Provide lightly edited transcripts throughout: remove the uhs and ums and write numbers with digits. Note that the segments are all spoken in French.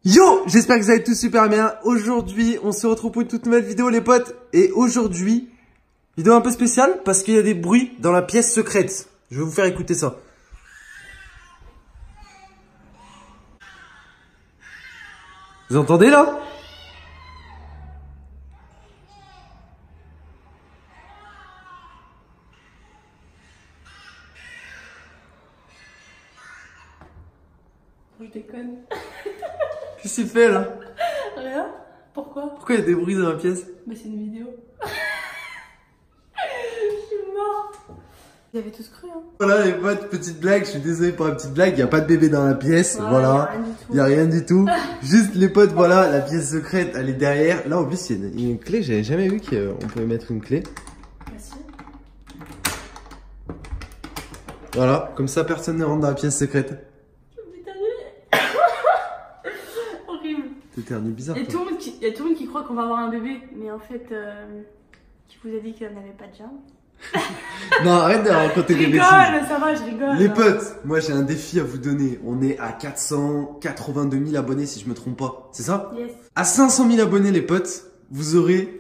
Yo, j'espère que vous allez tous super bien. Aujourd'hui, on se retrouve pour une toute nouvelle vidéo les potes. Et aujourd'hui, vidéo un peu spéciale parce qu'il y a des bruits dans la pièce secrète. Je vais vous faire écouter ça. Vous entendez là? Je déconne. Qu'est-ce qu'il fait là? Rien. Pourquoi? Pourquoi il y a des bruits dans la pièce? Bah c'est une vidéo. Je suis morte. Vous avez tous cru hein. Voilà les potes, petite blague, je suis désolé pour la petite blague, il n'y a pas de bébé dans la pièce, Ouais, voilà, il n'y a rien du tout. Juste les potes, voilà, la pièce secrète, elle est derrière. Là en plus il y a une clé, j'avais jamais vu qu'on pouvait mettre une clé. Merci. Voilà, comme ça personne ne rentre dans la pièce secrète. Horrible. T'éternues bizarre. Il y a toi. tout le monde qui croit qu'on va avoir un bébé, mais en fait, qui vous a dit qu'elle n'avait pas de germe? Non, arrête de raconter des bêtises. Ça va, je rigole. Les potes, moi j'ai un défi à vous donner. On est à 482 000 abonnés si je me trompe pas. C'est ça? Yes. À 500 000 abonnés les potes, vous aurez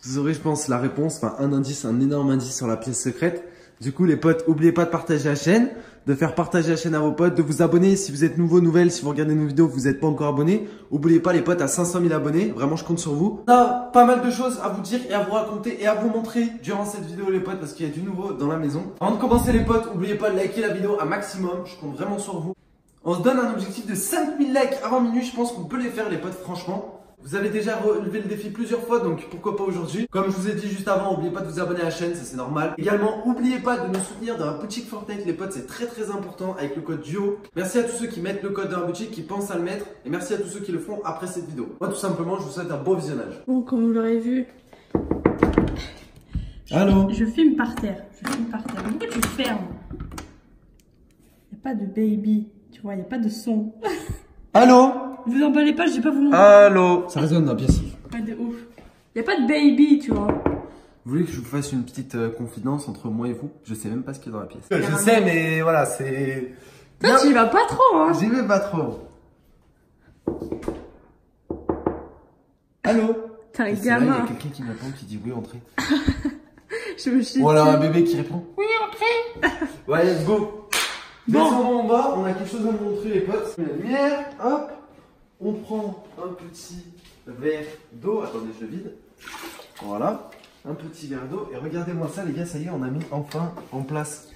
je pense la réponse, enfin un indice, un énorme indice sur la pièce secrète. Du coup les potes, oubliez pas de partager la chaîne, de faire partager la chaîne à vos potes, de vous abonner si vous êtes nouveau, nouvelle, si vous regardez nos vidéos, vous n'êtes pas encore abonné. Oubliez pas les potes, à 500 000 abonnés, vraiment je compte sur vous. On a pas mal de choses à vous dire et à vous raconter et à vous montrer durant cette vidéo les potes parce qu'il y a du nouveau dans la maison. Avant de commencer les potes, oubliez pas de liker la vidéo un maximum, je compte vraiment sur vous. On se donne un objectif de 5000 likes avant minuit, je pense qu'on peut les faire les potes franchement. Vous avez déjà relevé le défi plusieurs fois, donc pourquoi pas aujourd'hui. Comme je vous ai dit juste avant, n'oubliez pas de vous abonner à la chaîne, ça c'est normal. Également, n'oubliez pas de nous soutenir dans la boutique Fortnite, les potes, c'est très important avec le code DUO. Merci à tous ceux qui mettent le code dans la boutique, qui pensent à le mettre. Et merci à tous ceux qui le font après cette vidéo. Moi tout simplement, je vous souhaite un bon visionnage. Bon, comme vous l'aurez vu, Allô? je filme par terre. Pourquoi tu fermes? Il n'y a pas de baby, tu vois, il n'y a pas de son. Allô? Vous emballez pas, je vais pas vous montrer. Allô? Ça résonne dans la pièce. Ouais, de ouf. Il n'y a pas de baby, tu vois. Vous voulez que je vous fasse une petite confidence entre moi et vous? Je sais même pas ce qu'il y a dans la pièce. Je sais, mais voilà, c'est... Toi, tu y vas pas trop, hein. J'y vais pas trop. Allô? T'es un Et c'est là, il y gamin. a quelqu'un qui m'attend, qui dit oui, entrez. Je me suis Ou alors un bébé qui répond. oui, entrez. Ouais, let's go. Bon. Descendons en bas, on a quelque chose à vous montrer les potes. La lumière, hop. On prend un petit verre d'eau. Attendez, je le vide. Voilà. Un petit verre d'eau. Et regardez-moi ça les gars, ça y est, on a mis enfin en place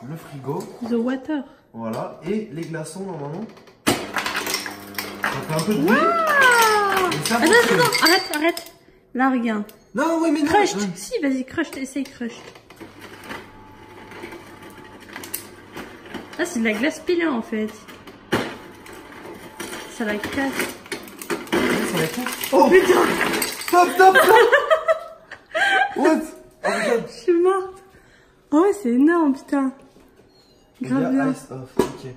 le frigo. The water. Voilà. Et les glaçons normalement. Ça fait un peu de bruit. Mais ça fonctionne. Attends, arrête. Là, regarde. Non, oui, mais non. Crushed. Si, vas-y, crushed, essaye crushed. Ah, c'est de la glace pilée en fait. Ça la casse. Ça va être... Oh putain! Stop! What? Oh regarde. Je suis morte. Oh, c'est énorme, putain. Grave bien. Ice off, ok.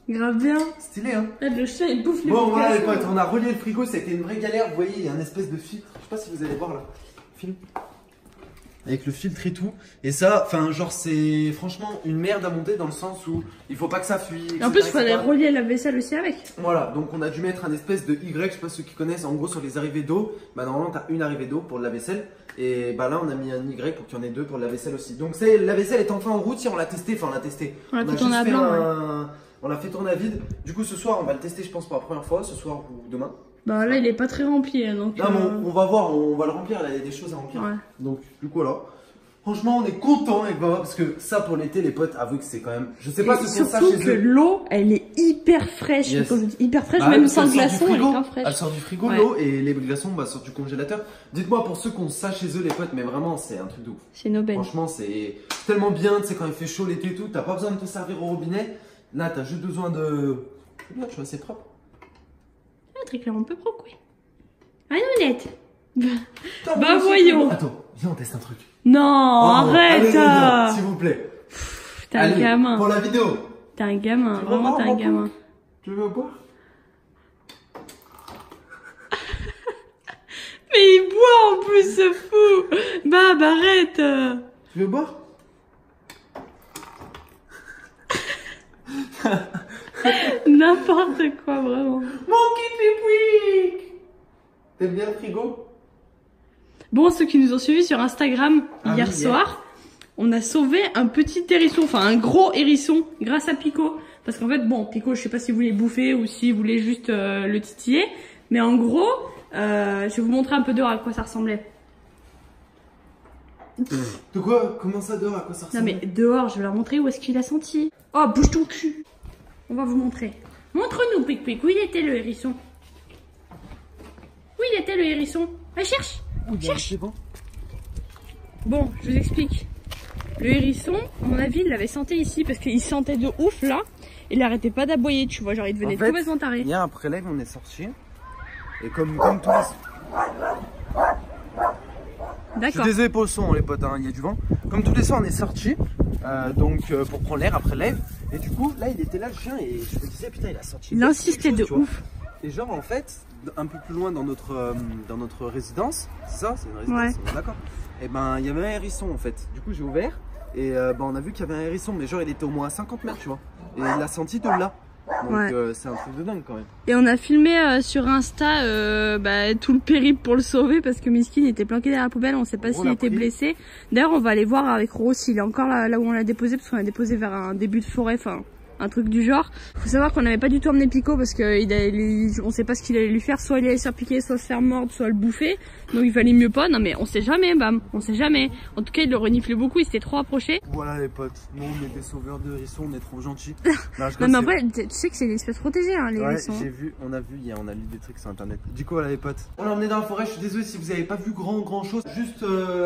Grave bien. Stylé hein? Là, le chien, il bouffe les Bon voilà les bouquets. potes, on a relié le frigo, ça a été une vraie galère. Vous voyez, il y a un espèce de filtre. Je sais pas si vous allez voir là. Film. Avec le filtre et tout. Et ça, enfin genre c'est franchement une merde à monter dans le sens où il faut pas que ça fuit. En plus, il etc. fallait relier la vaisselle aussi avec. Voilà, donc on a dû mettre un espèce de Y, je sais pas ceux qui connaissent, en gros sur les arrivées d'eau, bah normalement t'as une arrivée d'eau pour le lave-vaisselle, et bah là on a mis un Y pour qu'il y en ait deux pour le lave-vaisselle aussi. Donc c'est la vaisselle est enfin en route, si on l'a testé, enfin on l'a testé. On l'a fait juste tourner à fait blanc, on l'a fait tourner à vide. Du coup ce soir on va le tester je pense pour la première fois, ce soir ou demain. Bah là, il est pas très rempli, hein, donc. Non mais on va voir, on va le remplir, il y a des choses à remplir. Ouais. Donc du coup voilà. Franchement, on est content avec Baba parce que ça pour l'été, les potes, avouez que c'est quand même. Je sais pas si c'est ça surtout chez que eux. l'eau, elle est hyper fraîche. Yes. Quand je dis hyper fraîche, Bah, même parce sans qu'elle sort du glaçon, elle est frigo. bien fraîche. Elle sort du frigo Ouais. l'eau et les glaçons bah, sortent du congélateur. Dites-moi pour ceux qui ont ça chez eux, les potes, mais vraiment c'est un truc de ouf. C'est Nobel. Franchement, c'est tellement bien, tu sais, quand il fait chaud l'été et tout, t'as pas besoin de te servir au robinet. Là, t'as juste besoin de. C'est bien, tu vois, c'est propre. Ah, très clairement, un peu propre, oui. Ah, honnête. Putain, Bah, aussi, voyons. Attends, viens, on teste un truc. Non, Oh, arrête. allez, les gars, s'il vous plaît. T'es un Allez, gamin. pour la vidéo. T'es un gamin. Tu veux Vraiment, boire, t'es un mon gamin. Tu veux boire? Mais il boit en plus, ce fou. Bah, arrête. Tu veux boire? N'importe quoi, vraiment. Mon kit Pickwick. T'aimes bien le frigo? Bon, ceux qui nous ont suivis sur Instagram hier oui, soir, on a sauvé un petit hérisson, enfin un gros hérisson, grâce à Pico. Parce qu'en fait, bon, Pico, je sais pas si vous voulez bouffer ou si vous voulez juste le titiller. Mais en gros, je vais vous montrer un peu dehors à quoi ça ressemblait. De quoi? Comment ça dehors? À quoi ça ressemble? Non mais dehors, je vais leur montrer où est-ce qu'il a senti. Oh, bouge ton cul. On va vous montrer. Montre-nous, Pic-Pic, où il était le hérisson? Où il était le hérisson? Allez, cherche. Cherche. Bon, je vous explique. Le hérisson, à mon avis, il l'avait senti ici parce qu'il sentait de ouf là. Il arrêtait pas d'aboyer, tu vois, genre il devenait complètement taré. Il y a un prélève, on est sorti. Et comme tous les... Je suis désolé pour le son, les potes, hein, il y a du vent. Comme tous les soirs, on est sorti pour prendre l'air après l'ève. Et du coup, là, il était là, le chien, et je me disais, putain, il a sorti. Il insistait de ouf. Et genre, en fait, un peu plus loin dans notre résidence, c'est ça, c'est une résidence, ouais. D'accord. Et ben, il y avait un hérisson, en fait. Du coup, j'ai ouvert, et on a vu qu'il y avait un hérisson, mais genre, il était au moins à 50 mètres, tu vois. Et il l'a senti de là. Donc c'est un truc de dingue quand même. Et on a filmé sur Insta tout le périple pour le sauver parce que Miskin était planqué derrière la poubelle, on sait pas s'il était blessé. D'ailleurs on va aller voir avec Rose, il est encore là où on l'a déposé parce qu'on l'a déposé vers un début de forêt, enfin un truc du genre. Faut savoir qu'on n'avait pas du tout emmené Pico parce que on sait pas ce qu'il allait lui faire, soit il allait se faire piquer, soit se faire mordre, soit le bouffer. Donc il fallait mieux pas, non mais on sait jamais, bam, on sait jamais. En tout cas il le reniflait beaucoup, il s'était trop approché. Voilà les potes, nous on est des sauveurs de hérissons, on est trop gentils. Non mais après tu sais que c'est une espèce protégée hein, les hérissons. J'ai vu, on a lu des trucs sur internet. Du coup voilà les potes, on l'a emmené dans la forêt, je suis désolé si vous avez pas vu grand chose. Juste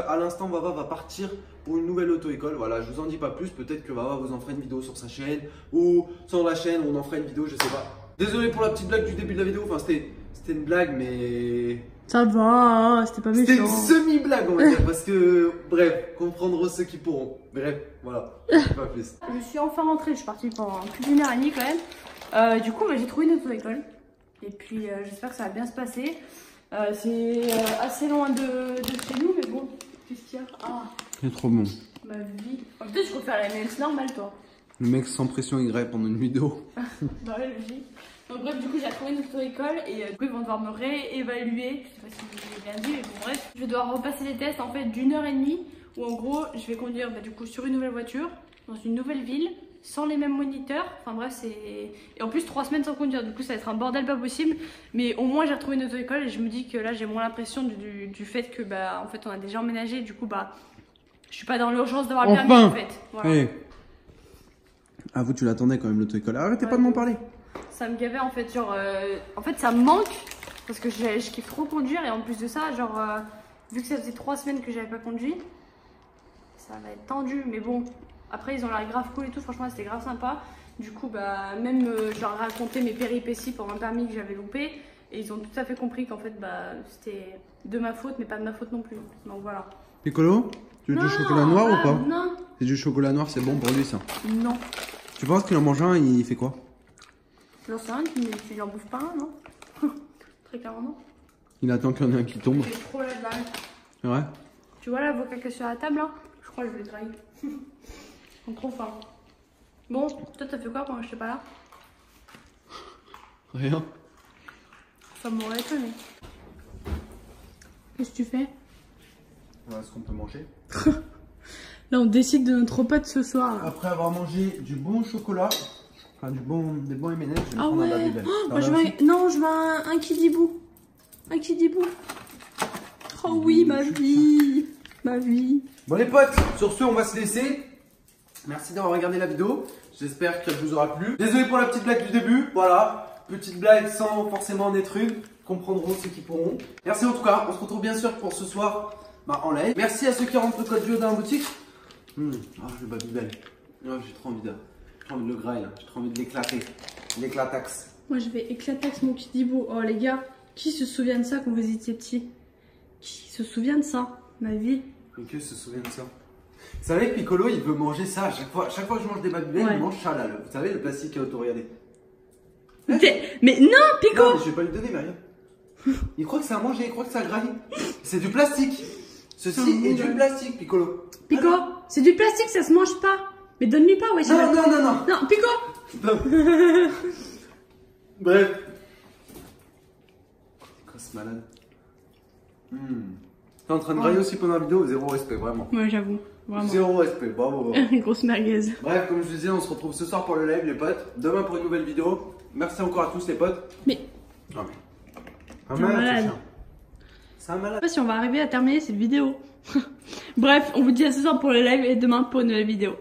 à l'instant Vava va partir pour une nouvelle auto-école, voilà je vous en dis pas plus, peut-être que Vava vous en fera une vidéo sur sa chaîne ou sur la chaîne, on en fera une vidéo, je sais pas. Désolé pour la petite blague du début de la vidéo, enfin c'était une blague mais... Ça va, c'était pas méchant. C'était une semi-blague on va dire, parce que bref, comprendront ceux qui pourront. Bref, voilà, pas plus. Je suis enfin rentrée, je suis partie pendant plus d'une heure et demie quand même. Du coup j'ai trouvé une auto-école. Et puis j'espère que ça va bien se passer. C'est assez loin de chez nous, mais bon, qu'est-ce qu'il y a? Ah, c'est trop bon. Ma vie. Peut-être je peux faire la nails normale toi. Le mec sans pression Y pendant une vidéo. Bah ouais, logique. Donc bref, du coup j'ai trouvé une auto-école et du coup ils vont devoir me réévaluer. Je sais pas si je l'ai bien dit, mais bon bref. Je vais devoir repasser des tests en fait d'une heure et demie où en gros je vais conduire du coup sur une nouvelle voiture, dans une nouvelle ville, sans les mêmes moniteurs. Enfin bref c'est... Et en plus 3 semaines sans conduire, du coup ça va être un bordel pas possible. Mais au moins j'ai retrouvé une auto-école et je me dis que là j'ai moins l'impression du fait que en fait on a déjà emménagé. Du coup je suis pas dans l'urgence d'avoir le permis en fait. Voilà. Hey. Ah vous tu l'attendais quand même l'auto-école, arrêtez pas de m'en parler. Ça me gavait en fait, genre en fait ça me manque parce que je kiffe trop conduire et en plus de ça, genre vu que ça faisait 3 semaines que j'avais pas conduit, ça va être tendu. Mais bon, après ils ont l'air grave cool et tout, franchement c'était grave sympa. Du coup même je leur ai raconté mes péripéties pour un permis que j'avais loupé et ils ont tout à fait compris qu'en fait c'était de ma faute mais pas de ma faute non plus. Donc voilà. Piccolo, tu veux du chocolat noir ou pas? Non. C'est du chocolat noir, c'est bon pour lui ça? Non. Tu penses qu'il en mange un, il fait quoi? J'en sais rien, tu n'en bouffes pas un, non? Très clairement non. Il attend qu'il y en ait un qui tombe. J'ai trop la dalle. C'est vrai? Tu vois l'avocat qui est sur la table là? Je crois que je vais le grailler. Ils sont trop forts. Bon, toi t'as fait quoi pendant que j'étais pas là? Rien. Ça m'aurait étonné. Qu'est-ce que tu fais? Voilà ce qu'on peut manger. Là on décide de notre repas de ce soir. Après avoir mangé du bon chocolat, enfin des bons M&M's, je vais prendre un Babybel. Oh, moi je veux un kidibou. Un kidibou. Oh oui, ma vie. Ma vie. Bon les potes, sur ce on va se laisser. Merci d'avoir regardé la vidéo. J'espère qu'elle vous aura plu. Désolé pour la petite blague du début. Voilà, petite blague sans forcément en être une. Comprendront ceux qui pourront. Merci en tout cas. On se retrouve bien sûr pour ce soir en live. Merci à ceux qui rentrent le code duo dans la boutique. Ah, le Babybel. Oh, j'ai trop envie de le grailler là. J'ai trop envie de l'éclater. L'éclatax. Moi je vais éclatax mon kidibou. Oh les gars, qui se souvient de ça quand vous étiez petits? Qui se souvient de ça? Ma vie. Et que se souvient de ça? Vous savez que Piccolo il veut manger ça à chaque fois. Chaque fois que je mange des Babybel, il mange ça là. Vous savez le plastique auto, regardez. Mais non, Pico! Non, mais je vais pas lui donner, Maria. Il croit que c'est à manger, il croit que c'est à grailler. C'est du plastique. Ceci est du plastique, Piccolo. Pico, c'est du plastique, ça se mange pas. Mais donne-lui pas, ouais. Non, non, non, non. Non, Pico. Non. Bref. Grosse malade. T'es en train de grailler aussi pendant la vidéo, zéro respect, vraiment. Ouais, j'avoue. Vraiment. Zéro respect, bravo. Grosse merguez. Bref, comme je disais, on se retrouve ce soir pour le live, les potes. Demain pour une nouvelle vidéo. Merci encore à tous, les potes. Mais. Ah, un malade. C'est un malade. Je sais pas si on va arriver à terminer cette vidéo. Bref, on vous dit à ce soir pour le live et demain pour une nouvelle vidéo.